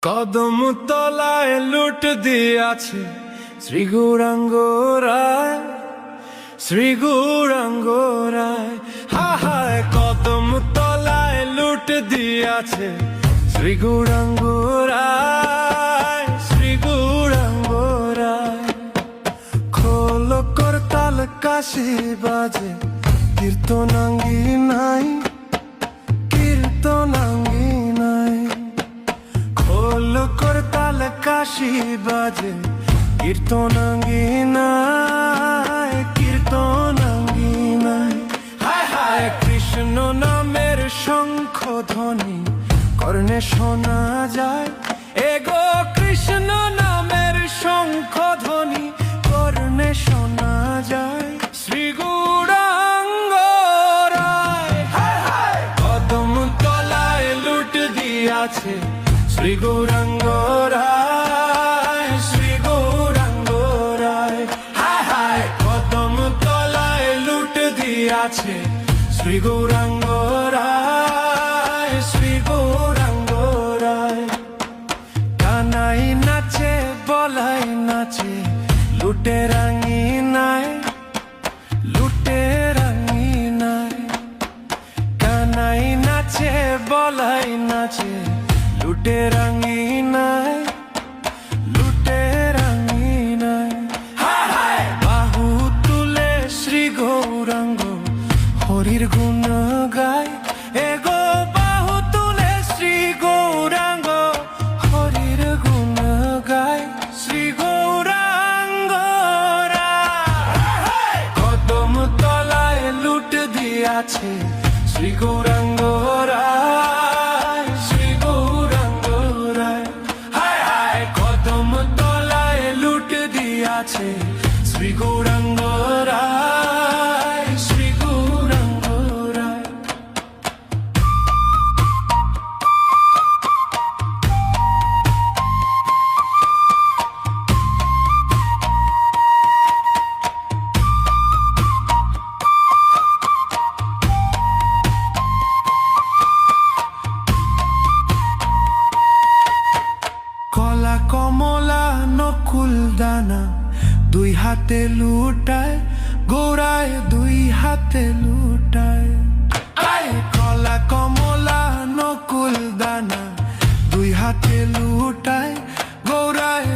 কদম তলায় লুট দিয়াছে শ্রী গৌরাঙ্গ রায়, শ্রী গৌরাঙ্গ রায়। হায় কদম তলায় লুট দিয়াছে শ্রী গৌরাঙ্গ রায়, শ্রী গৌরাঙ্গ রায়। খোল করতাল কাশি বাজে কীর্তনাঙ্গী নাই, কীর্তনাঙ্গী নাই। খোল করতাল কাশি বাজে কীর্তনাঙ্গী নাই, কীর্তনাঙ্গী নাই। হায় হায় কৃষ্ণ নামের শঙ্খ ধ্বনি কর্ণে শোনা যায়, এগো কৃষ্ণ নামের শঙ্খ ধ্বনি কর্ণে শোনা যায়। শ্রী গৌরাঙ্গ রায়, হায় হায় কদম তলায় লুট দিয়াছে শ্রী গৌরাঙ্গ রায়, শ্রী গৌরাঙ্গ রায়। হায় হায় কদম তলায় লুট দিয়াছে শ্রী গৌরাঙ্গ রায়, শ্রী গৌরাঙ্গ রায়। কানাই নাচে বলাই নাচে লুটে রাঙি নাই, লুটে রাঙি নাই। কানাই নাচে বলাই নাচে লুটে রাঙি নাই, লুটে রাঙি নাই। হায় হায় বাহু তুলে শ্রী গৌরাঙ্গ হরির গুণ গায়, এগো বাহু তুলে শ্রী গৌরাঙ্গ হরির গুণ গায়। শ্রী গৌরাঙ্গ রায়, কদম তলায় লুট দিয়াছে শ্রী গৌরাঙ্গ রায়, শ্রী গৌরাঙ্গ রায়। হায় হায় কদম তলায় লুট দিয়াছে শ্রী গৌরাঙ্গ রায়, শ্রী গৌরাঙ্গ রায়। কলা কমলা নকুল দানা দুই হাতে লুটায়, গৌরায় দুই হাতে লুটায়। আয় কলা কমলা নকুল দানা দুই হাতে লুটায়, গৌরায়